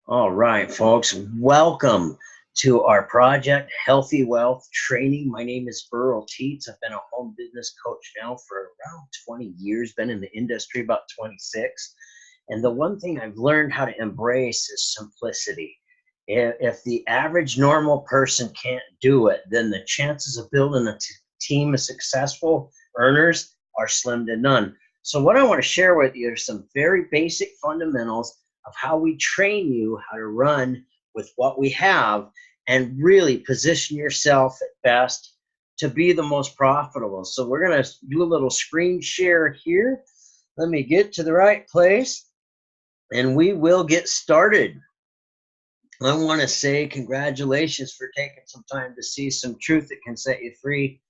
All right, folks, welcome to our project Healthy Wealth Training. My name is Earl Teets. I've been a home business coach now for around 20 years, been in the industry about 26. And the one thing I've learned how to embrace is simplicity. If the average normal person can't do it, then the chances of building a team of successful earners are slim to none. So what I want to share with you are some very basic fundamentals of how we train you how to run with what we have and really position yourself at best to be the most profitable. So we're going to do a little screen share here. Let me get to the right place and we will get started. I want to say congratulations for taking some time to see some truth that can set you free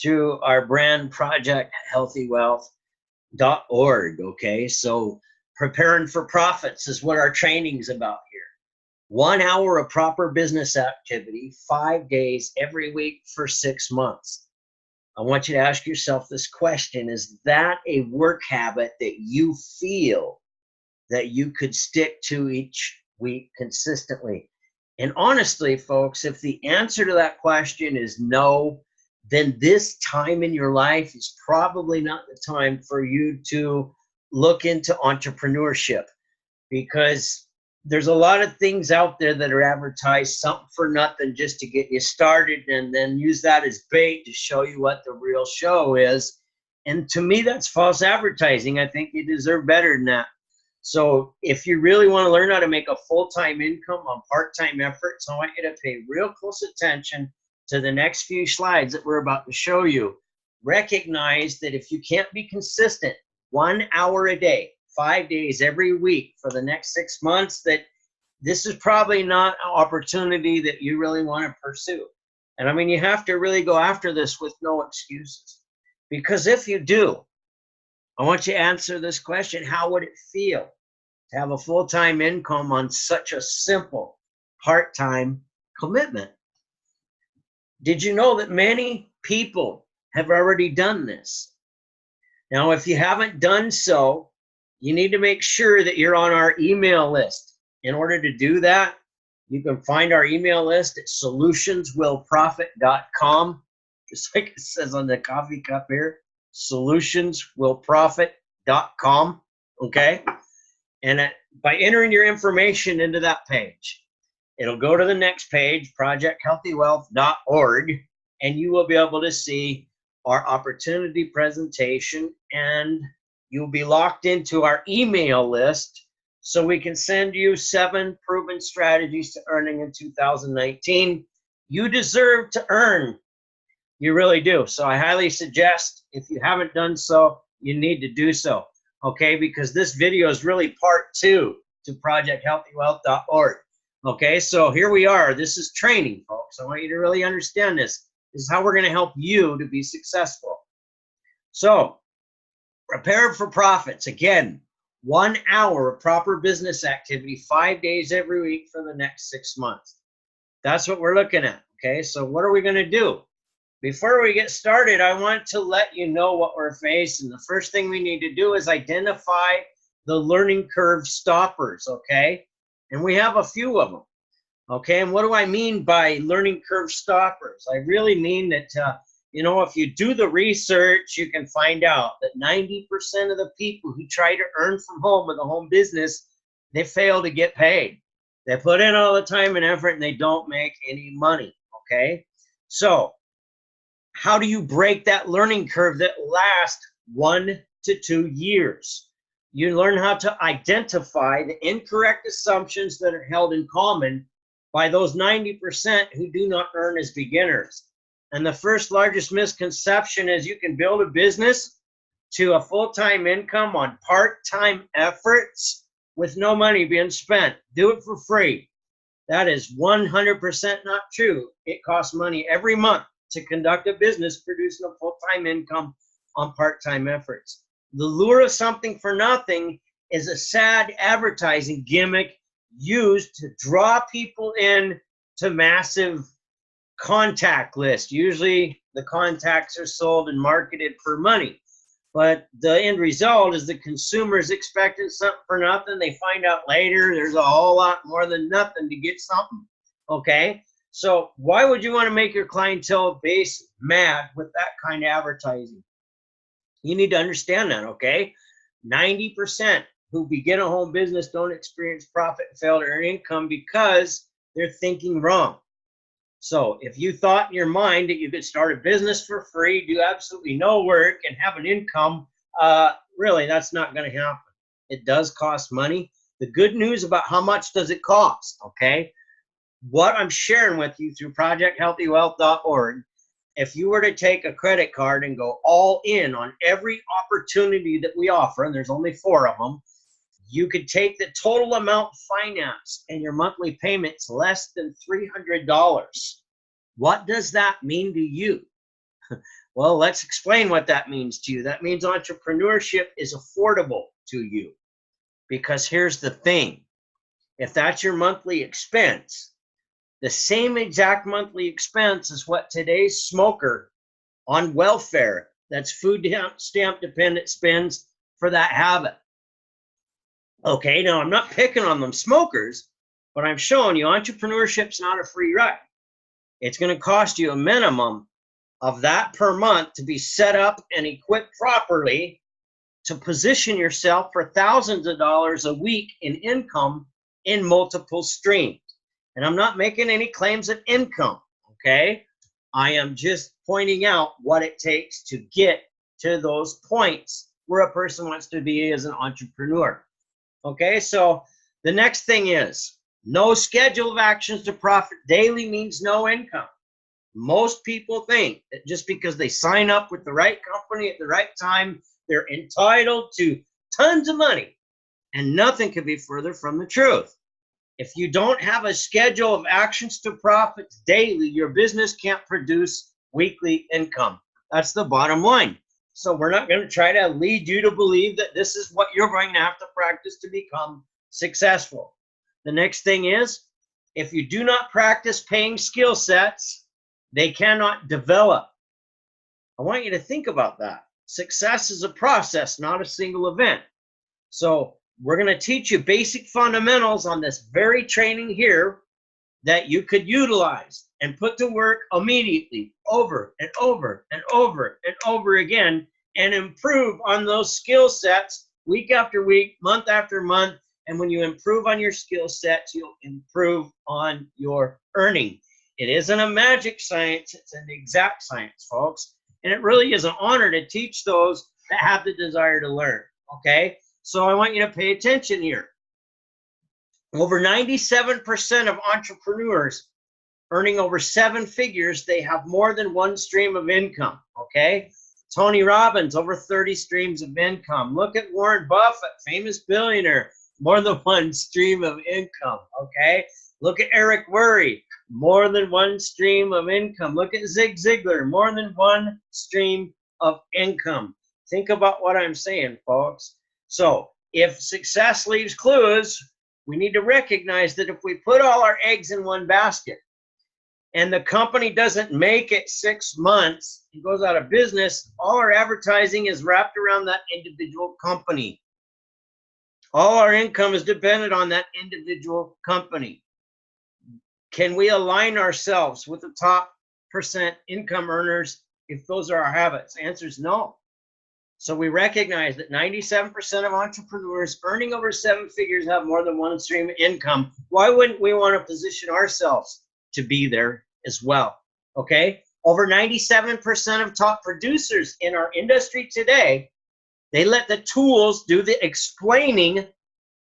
through our brand project, healthywealth.org. Okay, so preparing for profits is what our training is about here. 1 hour of proper business activity, 5 days every week for 6 months. I want you to ask yourself this question: is that a work habit that you feel that you could stick to each week consistently? And honestly, folks, if the answer to that question is no, then this time in your life is probably not the time for you to look into entrepreneurship, because there's a lot of things out there that are advertised, something for nothing just to get you started, and then use that as bait to show you what the real show is. And to me, that's false advertising. I think you deserve better than that. So if you really want to learn how to make a full-time income on part-time efforts, I want you to pay real close attention to the next few slides that we're about to show you. Recognize that if you can't be consistent 1 hour a day, 5 days every week for the next 6 months, that this is probably not an opportunity that you really want to pursue. And I mean, you have to really go after this with no excuses. Because if you do, I want you to answer this question: how would it feel to have a full-time income on such a simple part-time commitment? Did you know that many people have already done this? Now, if you haven't done so, you need to make sure that you're on our email list. In order to do that, you can find our email list at solutionswillprofit.com, just like it says on the coffee cup here, solutionswillprofit.com, okay? And by entering your information into that page, it'll go to the next page, projecthealthywealth.org, and you will be able to see our opportunity presentation, and you'll be locked into our email list so we can send you 7 proven strategies to earning in 2019. You deserve to earn. You really do. So I highly suggest, if you haven't done so, you need to do so, okay? Because this video is really part 2 to projecthealthywealth.org. Okay, so here we are. This is training, folks. I want you to really understand this. This is how we're going to help you to be successful. So, prepare for profits. Again, 1 hour of proper business activity, 5 days every week for the next 6 months. That's what we're looking at. Okay, so what are we going to do? Before we get started, I want to let you know what we're facing. The first thing we need to do is identify the learning curve stoppers, okay? And we have a few of them, okay? And what do I mean by learning curve stoppers? I really mean that, if you do the research, you can find out that 90% of the people who try to earn from home with a home business, they fail to get paid. They put in all the time and effort and they don't make any money, okay? So how do you break that learning curve that lasts 1 to 2 years? You learn how to identify the incorrect assumptions that are held in common by those 90% who do not earn as beginners. And the first largest misconception is you can build a business to a full-time income on part-time efforts with no money being spent. Do it for free. That is 100% not true. It costs money every month to conduct a business producing a full-time income on part-time efforts. The lure of something for nothing is a sad advertising gimmick used to draw people in to massive contact lists. Usually the contacts are sold and marketed for money. But the end result is the consumer's expecting something for nothing. They find out later there's a whole lot more than nothing to get something. Okay? So why would you want to make your clientele base mad with that kind of advertising? You need to understand that, okay? 90% who begin a home business don't experience profit and fail to earn income because they're thinking wrong. So if you thought in your mind that you could start a business for free, do absolutely no work, and have an income, really, that's not going to happen. It does cost money. The good news about how much does it cost, okay? What I'm sharing with you through projecthealthywealth.org, if you were to take a credit card and go all in on every opportunity that we offer, and there's only 4 of them, you could take the total amount financed and your monthly payments less than $300. What does that mean to you? Well, let's explain what that means to you. That means entrepreneurship is affordable to you. Because here's the thing. If that's your monthly expense, the same exact monthly expense is what today's smoker on welfare, that's food stamp dependent, spends for that habit. Okay, now I'm not picking on them smokers, but I'm showing you entrepreneurship's not a free ride. It's going to cost you a minimum of that per month to be set up and equipped properly to position yourself for thousands of dollars a week in income in multiple streams. And I'm not making any claims of income, okay? I am just pointing out what it takes to get to those points where a person wants to be as an entrepreneur. Okay, so the next thing is no schedule of actions to profit daily means no income. Most people think that just because they sign up with the right company at the right time, they're entitled to tons of money, and nothing could be further from the truth. If you don't have a schedule of actions to profits daily, your business can't produce weekly income. That's the bottom line. So we're not going to try to lead you to believe that this is what you're going to have to practice to become successful. The next thing is, if you do not practice paying skill sets, they cannot develop. I want you to think about that. Success is a process, not a single event. So we're going to teach you basic fundamentals on this very training here that you could utilize and put to work immediately over and over and over and over again, and improve on those skill sets week after week, month after month. And when you improve on your skill sets, you'll improve on your earning. It isn't a magic science, it's an exact science, folks. And it really is an honor to teach those that have the desire to learn, okay? So I want you to pay attention here. Over 97% of entrepreneurs earning over 7 figures, they have more than one stream of income, okay? Tony Robbins, over 30 streams of income. Look at Warren Buffett, famous billionaire, more than one stream of income, okay? Look at Eric Worre, more than one stream of income. Look at Zig Ziglar, more than one stream of income. Think about what I'm saying, folks. So if success leaves clues, we need to recognize that if we put all our eggs in one basket and the company doesn't make it 6 months and goes out of business, all our advertising is wrapped around that individual company. All our income is dependent on that individual company. Can we align ourselves with the top % income earners if those are our habits? The answer is no. So we recognize that 97% of entrepreneurs earning over 7 figures have more than one stream of income. Why wouldn't we want to position ourselves to be there as well? Okay? Over 97% of top producers in our industry today, they let the tools do the explaining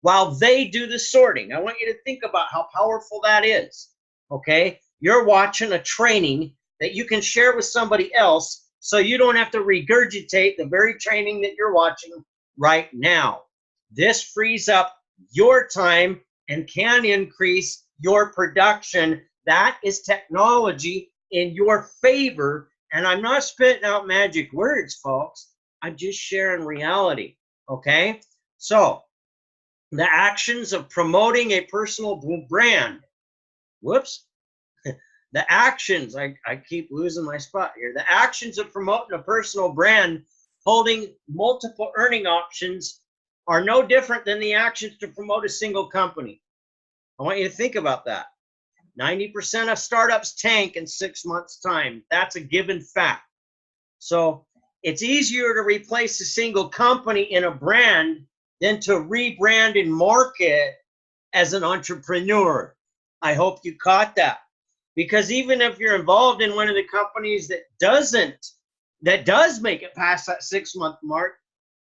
while they do the sorting. I want you to think about how powerful that is. Okay? You're watching a training that you can share with somebody else, so you don't have to regurgitate the very training that you're watching right now. This frees up your time and can increase your production. That is technology in your favor. And I'm not spitting out magic words, folks. I'm just sharing reality, okay? So the actions of promoting a personal brand. Whoops. The actions, I keep losing my spot here. The actions of promoting a personal brand holding multiple earning options are no different than the actions to promote a single company. I want you to think about that. 90% of startups tank in 6 months' time. That's a given fact. So it's easier to replace a single company in a brand than to rebrand and market as an entrepreneur. I hope you caught that. Because even if you're involved in one of the companies that does make it past that 6-month mark,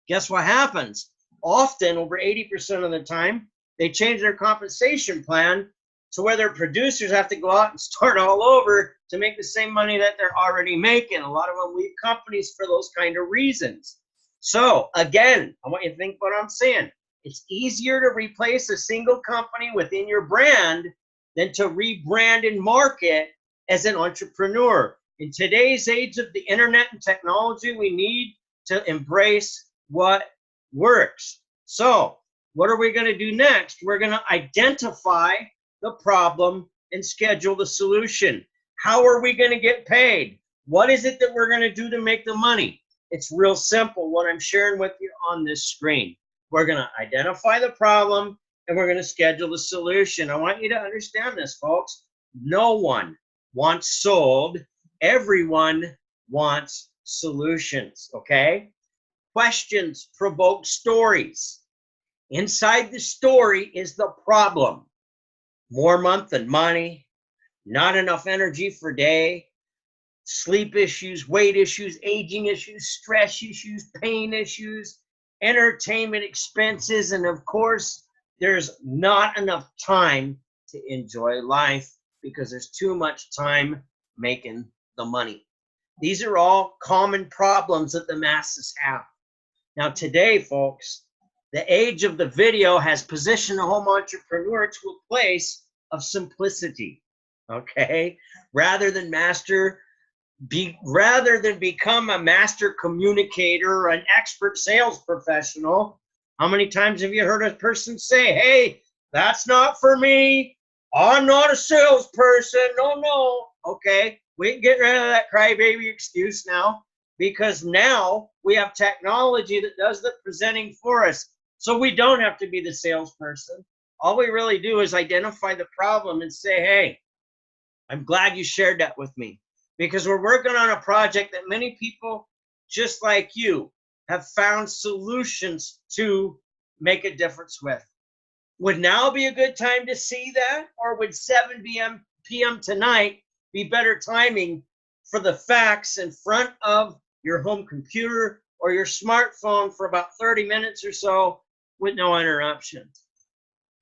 guess what happens? Often, over 80% of the time, they change their compensation plan to where their producers have to go out and start all over to make the same money that they're already making. A lot of them leave companies for those kind of reasons. So again, I want you to think what I'm saying. It's easier to replace a single company within your brand than to rebrand and market as an entrepreneur. In today's age of the internet and technology, we need to embrace what works. So what are we going to do next? We're going to identify the problem and schedule the solution. How are we going to get paid? What is it that we're going to do to make the money? It's real simple, what I'm sharing with you on this screen. We're going to identify the problem and we're going to schedule the solution. I want you to understand this, folks. No one wants sold. Everyone wants solutions, okay? Questions provoke stories. Inside the story is the problem. More month than money, not enough energy for day, sleep issues, weight issues, aging issues, stress issues, pain issues, entertainment expenses, and of course, there's not enough time to enjoy life because there's too much time making the money. These are all common problems that the masses have. Now today, folks, the age of the video has positioned the home entrepreneur to a place of simplicity, okay? Rather than become a master communicator or an expert sales professional. How many times have you heard a person say, hey, that's not for me. I'm not a salesperson. No. Okay, we can get rid of that crybaby excuse now because now we have technology that does the presenting for us. So we don't have to be the salesperson. All we really do is identify the problem and say, hey, I'm glad you shared that with me because we're working on a project that many people just like you have found solutions to make a difference with. Would now be a good time to see that, or would 7 p.m. tonight be better timing for the facts in front of your home computer or your smartphone for about 30 minutes or so with no interruptions?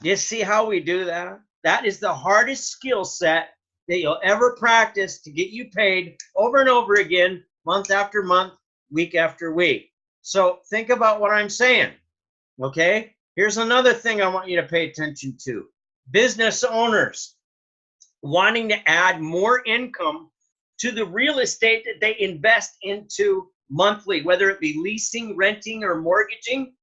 You see how we do that? That is the hardest skill set that you'll ever practice to get you paid over and over again, month after month, week after week. So think about what I'm saying, okay? Here's another thing I want you to pay attention to. Business owners wanting to add more income to the real estate that they invest into monthly, whether it be leasing, renting, or mortgaging.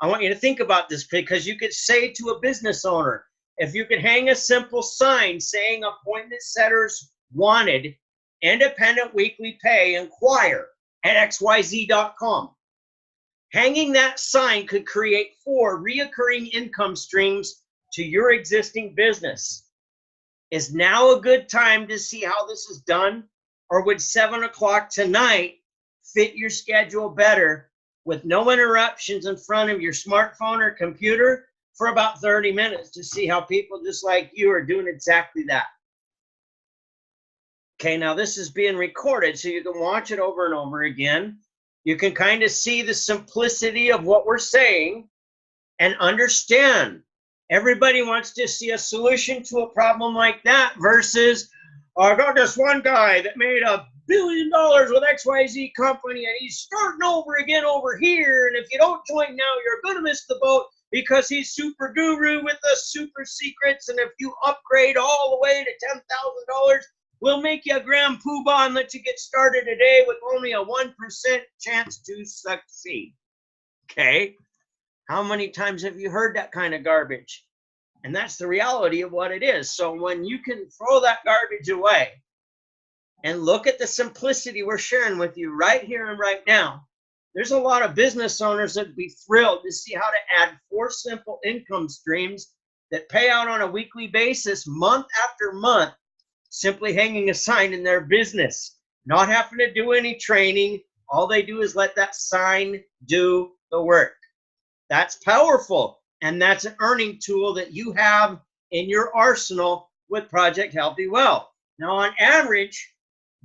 I want you to think about this because you could say to a business owner, if you could hang a simple sign saying appointment setters wanted, independent weekly pay, inquire at xyz.com. Hanging that sign could create 4 reoccurring income streams to your existing business. Is now a good time to see how this is done? Or would 7 o'clock tonight fit your schedule better with no interruptions in front of your smartphone or computer for about 30 minutes to see how people just like you are doing exactly that? Okay, now this is being recorded so you can watch it over and over again. You can kind of see the simplicity of what we're saying and understand. Everybody wants to see a solution to a problem like that versus, I got this one guy that made $1 billion with XYZ company and he's starting over again over here. And if you don't join now, you're going to miss the boat because he's super guru with the super secrets. And if you upgrade all the way to $10,000, we'll make you a grand poobah and let you get started today with only a 1% chance to succeed. Okay? How many times have you heard that kind of garbage? And that's the reality of what it is. So when you can throw that garbage away and look at the simplicity we're sharing with you right here and right now, There's a lot of business owners that'd be thrilled to see how to add 4 simple income streams that pay out on a weekly basis, month after month, simply hanging a sign in their business, not having to do any training. All they do is let that sign do the work. That's powerful, and that's an earning tool that you have in your arsenal with Project Healthy Wealth. Now, on average,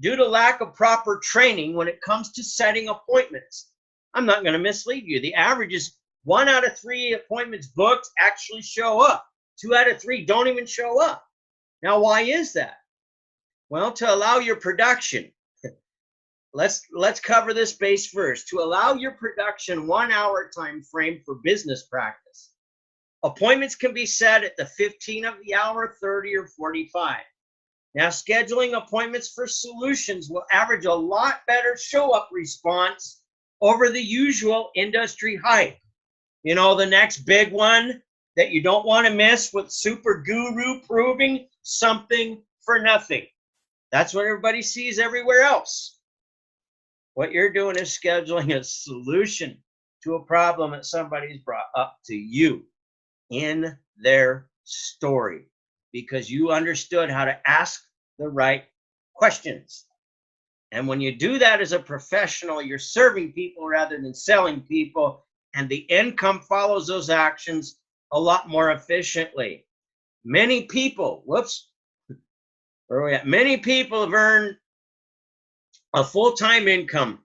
due to lack of proper training when it comes to setting appointments, I'm not going to mislead you. The average is 1 out of 3 appointments booked actually show up. 2 out of 3 don't even show up. Now, why is that? Well, to allow your production, let's cover this base first. To allow your production 1 hour time frame for business practice, appointments can be set at the 15 of the hour, 30 or 45. Now, scheduling appointments for solutions will average a lot better show-up response over the usual industry hype. You know, the next big one that you don't want to miss with super guru proving something for nothing. That's what everybody sees everywhere else. What you're doing is scheduling a solution to a problem that somebody's brought up to you in their story because you understood how to ask the right questions. And when you do that as a professional, you're serving people rather than selling people, and the income follows those actions a lot more efficiently. Many people, many people have earned a full-time income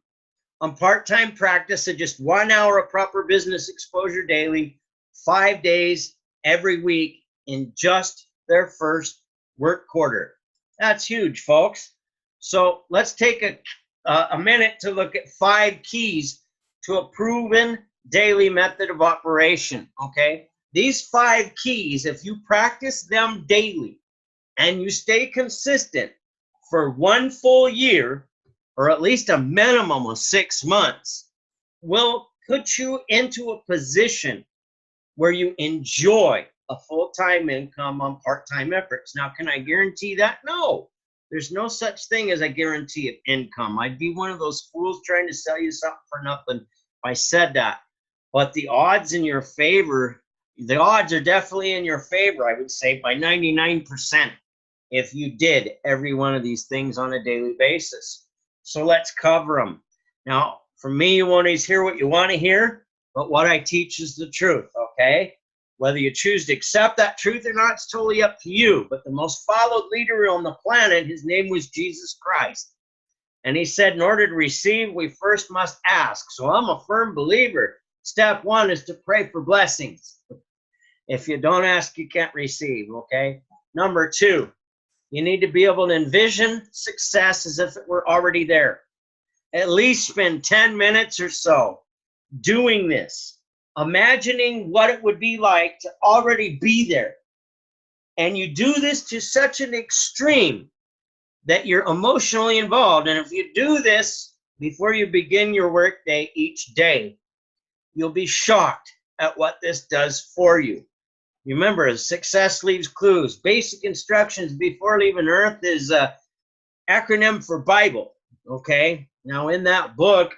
on part-time practice of just 1 hour of proper business exposure daily, 5 days every week in just their first work quarter. That's huge, folks. So let's take a minute to look at 5 keys to a proven daily method of operation, okay? These 5 keys, if you practice them daily and you stay consistent for 1 full year, or at least a minimum of 6 months, will put you into a position where you enjoy a full-time income on part-time efforts. Now, can I guarantee that? No. There's no such thing as a guarantee of income. I'd be one of those fools trying to sell you something for nothing if I said that. But the odds in your favor, the odds are definitely in your favor, I would say, by 99% if you did every one of these things on a daily basis. So let's cover them. Now, for me, you won't always hear what you want to hear, but what I teach is the truth, okay? Whether you choose to accept that truth or not, it's totally up to you. But the most followed leader on the planet, his name was Jesus Christ. And he said, in order to receive, we first must ask. So I'm a firm believer. Step 1 is to pray for blessings. If you don't ask, you can't receive, okay? Number 2, you need to be able to envision success as if it were already there. At least spend 10 minutes or so doing this, imagining what it would be like to already be there. And you do this to such an extreme that you're emotionally involved. And if you do this before you begin your workday each day, you'll be shocked at what this does for you. Remember, success leaves clues. Basic instructions before leaving Earth is an acronym for Bible, okay? Now, in that book,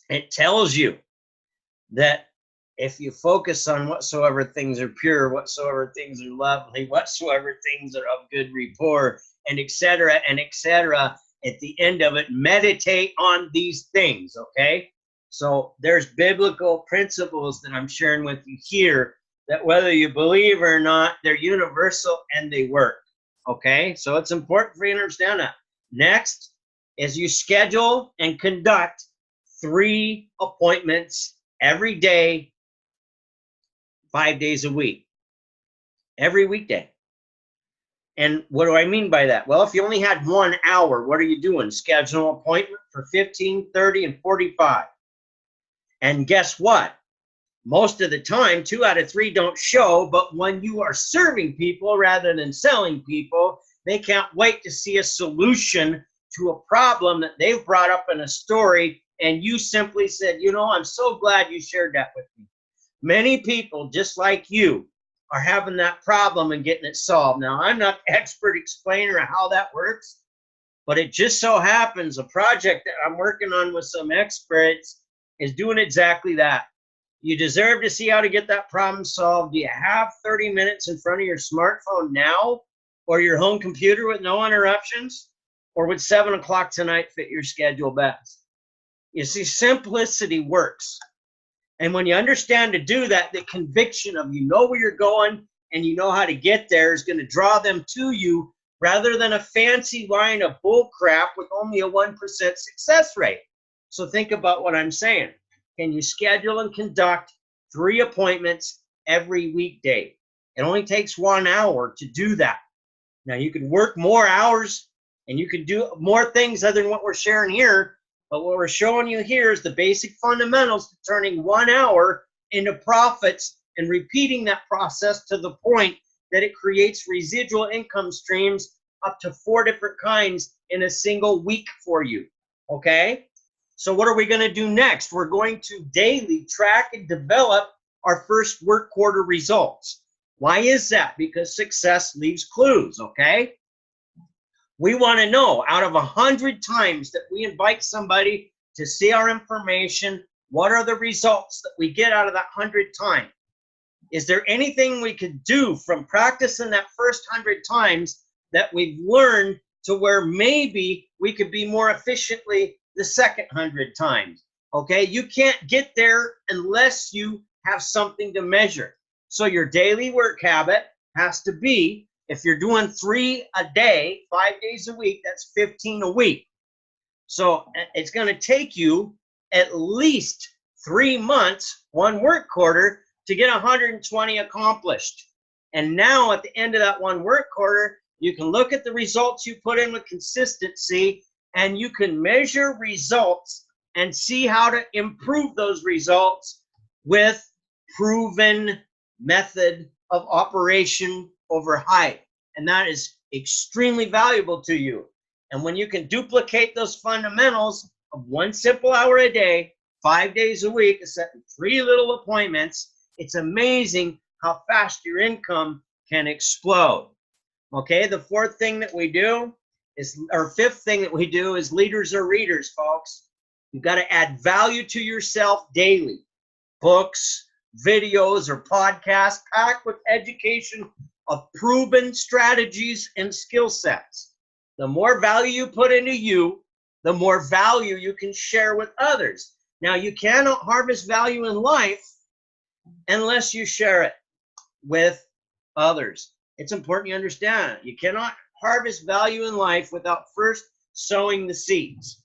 it tells you that if you focus on whatsoever things are pure, whatsoever things are lovely, whatsoever things are of good rapport, and et cetera, at the end of it, meditate on these things, okay? So there's biblical principles that I'm sharing with you here that whether you believe or not, they're universal and they work, okay? So it's important for you to understand that. Next is you schedule and conduct 3 appointments every day, 5 days a week, every weekday. And what do I mean by that? Well, if you only had 1 hour, what are you doing? Schedule an appointment for 15, 30, and 45. And guess what? Most of the time, 2 out of 3 don't show, but when you are serving people rather than selling people, they can't wait to see a solution to a problem that they've brought up in a story, and you simply said, you know, I'm so glad you shared that with me. Many people, just like you, are having that problem and getting it solved. Now, I'm not the expert explainer of how that works, but it just so happens a project that I'm working on with some experts is doing exactly that. You deserve to see how to get that problem solved. Do you have 30 minutes in front of your smartphone now or your home computer with no interruptions? Or would 7 o'clock tonight fit your schedule best? You see, simplicity works. And when you understand to do that, the conviction of you know where you're going and you know how to get there is going to draw them to you rather than a fancy line of bull crap with only a 1% success rate. So think about what I'm saying. Can you schedule and conduct 3 appointments every weekday? It only takes 1 hour to do that. Now, you can work more hours and you can do more things other than what we're sharing here. But what we're showing you here is the basic fundamentals to turning 1 hour into profits and repeating that process to the point that it creates residual income streams up to 4 different kinds in a single week for you. Okay? So what are we going to do next? We're going to daily track and develop our first work quarter results. Why is that? Because success leaves clues, okay? We want to know out of 100 times that we invite somebody to see our information, what are the results that we get out of that 100 times? Is there anything we could do from practicing that first 100 times that we've learned to where maybe we could be more efficiently the second 100 times? Okay, you can't get there unless you have something to measure. So your daily work habit has to be, if you're doing 3 a day, 5 days a week, that's 15 a week. So it's going to take you at least 3 months, 1 work quarter, to get 120 accomplished. And now at the end of that 1 work quarter, you can look at the results you put in with consistency, and you can measure results and see how to improve those results with proven method of operation over height. And that is extremely valuable to you. And when you can duplicate those fundamentals of 1 simple hour a day, 5 days a week, setting 3 little appointments, it's amazing how fast your income can explode. Okay, the 4th thing that we do is, or 5th thing that we do is leaders or readers, folks. You've got to add value to yourself daily. Books, videos, or podcasts packed with education of proven strategies and skill sets. The more value you put into you, the more value you can share with others. Now, you cannot harvest value in life unless you share it with others. It's important you understand it. You cannot harvest value in life without first sowing the seeds.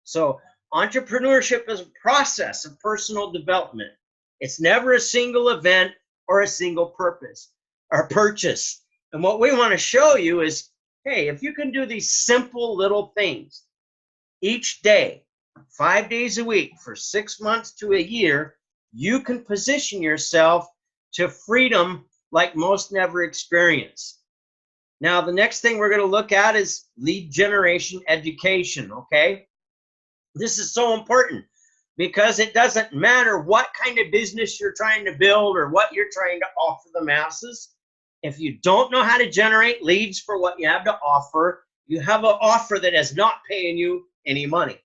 So entrepreneurship is a process of personal development. It's never a single event or a single purpose or purchase. And what we want to show you is, hey, if you can do these simple little things each day, 5 days a week for 6 months to a year, you can position yourself to freedom like most never experience. Now, the next thing we're going to look at is lead generation education, okay? This is so important because it doesn't matter what kind of business you're trying to build or what you're trying to offer the masses. If you don't know how to generate leads for what you have to offer, you have an offer that is not paying you any money.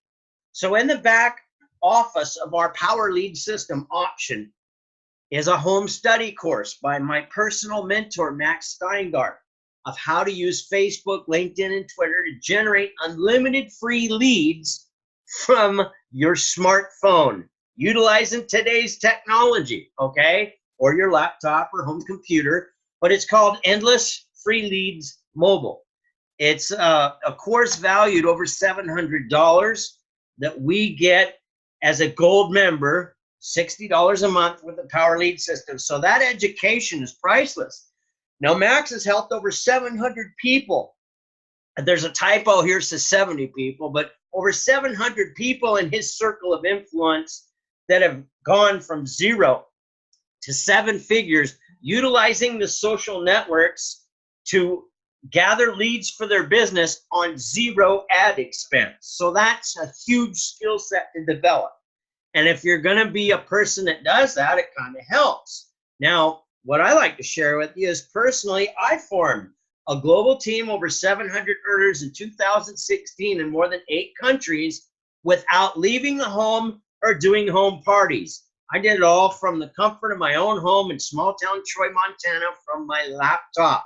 So in the back office of our Power Lead System option is a home study course by my personal mentor, Max Steingart, of how to use Facebook, LinkedIn, and Twitter to generate unlimited free leads from your smartphone, utilizing today's technology, okay? Or your laptop or home computer, but it's called Endless Free Leads Mobile. It's a course valued over $700 that we get as a gold member, $60 a month with the Power Lead System. So that education is priceless. Now, Max has helped over 700 people. There's a typo here, it says 70 people, but over 700 people in his circle of influence that have gone from 0 to 7 figures, utilizing the social networks to gather leads for their business on 0 ad expense. So that's a huge skill set to develop. And if you're going to be a person that does that, it kind of helps. Now, what I like to share with you is personally, I formed a global team over 700 earners in 2016 in more than 8 countries without leaving the home or doing home parties. I did it all from the comfort of my own home in small town Troy, Montana, from my laptop.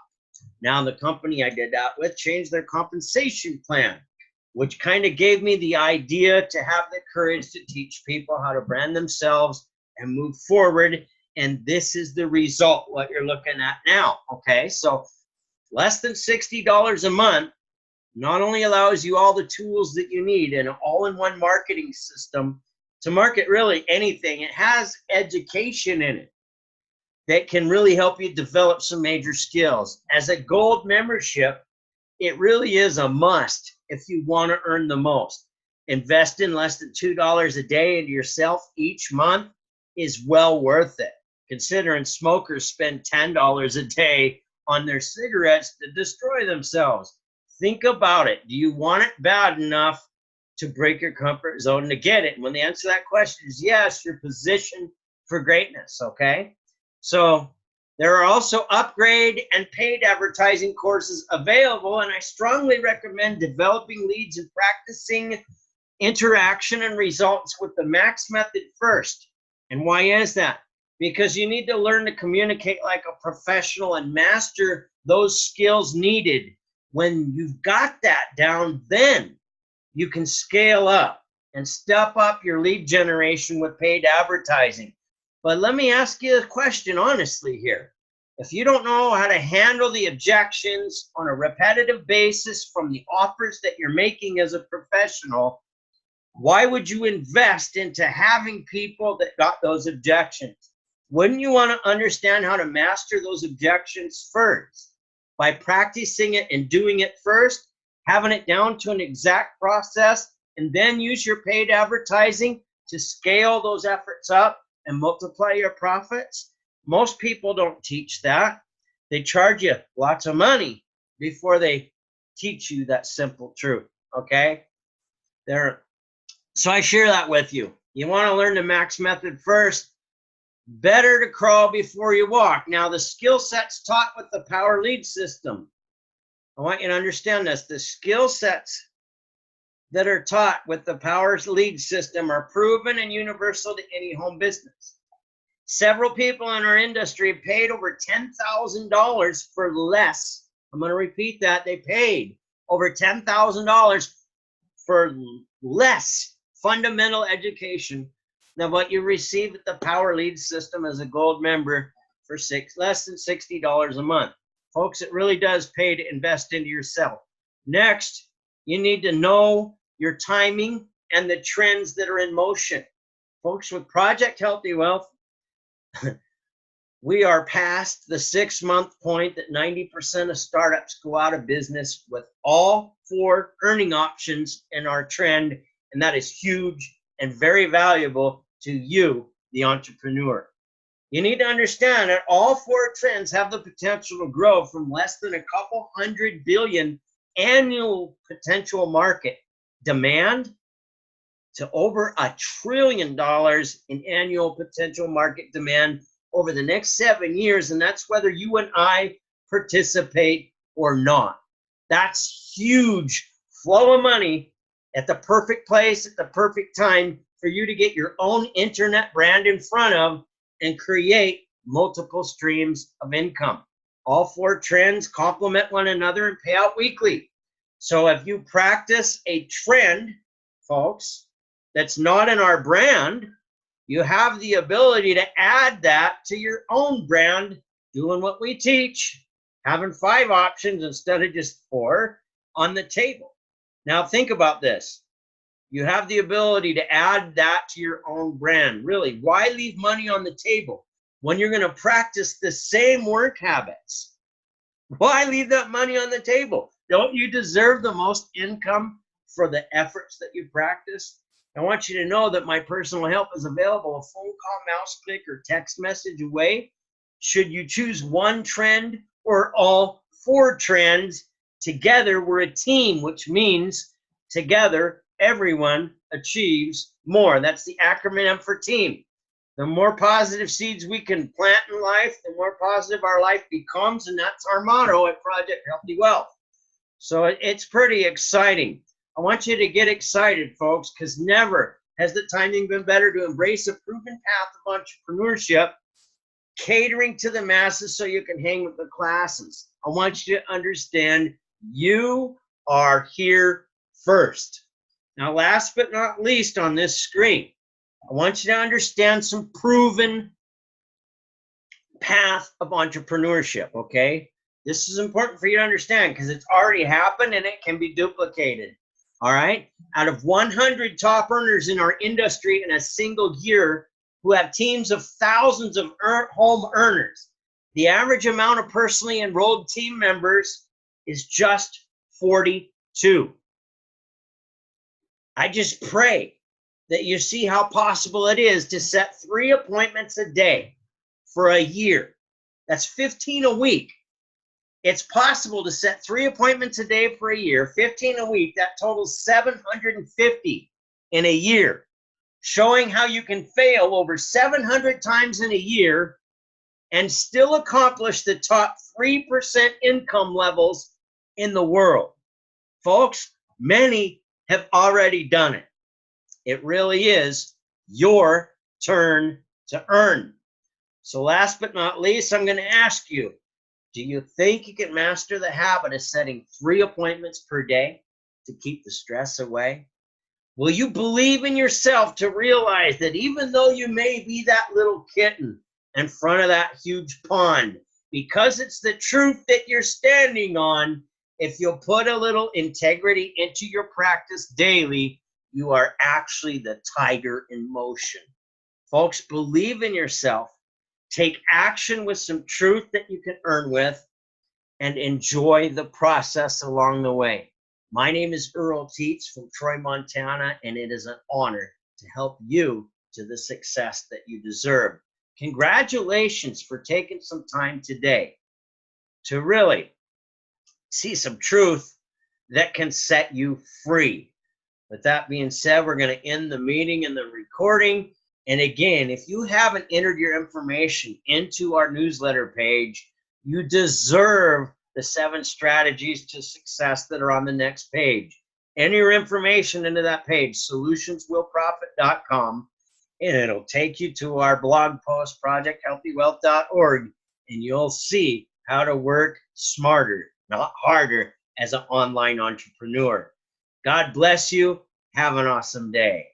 Now the company I did that with changed their compensation plan, which kind of gave me the idea to have the courage to teach people how to brand themselves and move forward. And this is the result, what you're looking at now. Okay, so less than $60 a month not only allows you all the tools that you need in an all-in-one marketing system to market really anything. It has education in it that can really help you develop some major skills. As a gold membership, it really is a must if you want to earn the most. Invest in less than $2 a day into yourself each month is well worth it, considering smokers spend $10 a day on their cigarettes to destroy themselves. Think about it. Do you want it bad enough to break your comfort zone to get it? And when the answer to that question is yes, you're positioned for greatness, okay? So there are also upgrade and paid advertising courses available, and I strongly recommend developing leads and practicing interaction and results with the Max method first. And why is that? Because you need to learn to communicate like a professional and master those skills needed. When you've got that down, then you can scale up and step up your lead generation with paid advertising. But let me ask you a question honestly here. If you don't know how to handle the objections on a repetitive basis from the offers that you're making as a professional, why would you invest into having people that got those objections? Wouldn't you want to understand how to master those objections first? By practicing it and doing it first, having it down to an exact process, and then use your paid advertising to scale those efforts up and multiply your profits? Most people don't teach that. They charge you lots of money before they teach you that simple truth, okay? So I share that with you. You want to learn the Max method first. Better to crawl before you walk. Now, the skill sets taught with the Power Lead system. I want you to understand this. The skill sets that are taught with the Power Lead system are proven and universal to any home business. Several people in our industry paid over $10,000 for less. I'm going to repeat that. They paid over $10,000 for less fundamental education than what you receive at the Power Lead system as a gold member for less than $60 a month. Folks, it really does pay to invest into yourself. Next, you need to know your timing and the trends that are in motion. Folks, with Project Healthy Wealth, we are past the 6-month point that 90% of startups go out of business with all 4 earning options in our trend, and that is huge and very valuable to you, the entrepreneur. You need to understand that all 4 trends have the potential to grow from less than a couple $100 billion annual potential market demand to over $1 trillion in annual potential market demand over the next 7 years, and that's whether you and I participate or not. That's huge flow of money at the perfect place at the perfect time for you to get your own internet brand in front of and create multiple streams of income. All 4 trends complement one another and pay out weekly. So if you practice a trend, folks, that's not in our brand, you have the ability to add that to your own brand, doing what we teach, having 5 options instead of just 4 on the table. Now think about this. You have the ability to add that to your own brand. Really, why leave money on the table when you're going to practice the same work habits? Why leave that money on the table? Don't you deserve the most income for the efforts that you practice? I want you to know that my personal help is available a phone call, mouse click, or text message away. Should you choose one trend or all 4 trends, together we're a team, which means together everyone achieves more. That's the acronym for team. The more positive seeds we can plant in life, the more positive our life becomes, and that's our motto at Project Healthy Wealth. So it's pretty exciting. I want you to get excited, folks, because never has the timing been better to embrace a proven path of entrepreneurship, catering to the masses so you can hang with the classes? I want you to understand you are here first. Now, last but not least on this screen, I want you to understand some proven path of entrepreneurship, okay? This is important for you to understand because it's already happened and it can be duplicated, all right? Out of 100 top earners in our industry in a single year who have teams of thousands of home earners, the average amount of personally enrolled team members is just 42. I just pray that you see how possible it is to set 3 appointments a day for a year. That's 15 a week. It's possible to set 3 appointments a day for a year, 15 a week. That totals 750 in a year, showing how you can fail over 700 times in a year and still accomplish the top 3% income levels in the world. Folks, many have already done it. It really is your turn to earn. So last but not least, I'm going to ask you, do you think you can master the habit of setting 3 appointments per day to keep the stress away? Will you believe in yourself to realize that even though you may be that little kitten in front of that huge pond, because it's the truth that you're standing on, if you'll put a little integrity into your practice daily, you are actually the tiger in motion. Folks, believe in yourself. Take action with some truth that you can earn with, and enjoy the process along the way. My name is Earl Teets from Troy, Montana, and it is an honor to help you to the success that you deserve. Congratulations for taking some time today to really see some truth that can set you free. With that being said, we're going to end the meeting and the recording. And again, if you haven't entered your information into our newsletter page, you deserve the 7 strategies to success that are on the next page. Enter your information into that page, solutionswillprofit.com, and it'll take you to our blog post, projecthealthywealth.org, and you'll see how to work smarter, not harder, as an online entrepreneur. God bless you. Have an awesome day.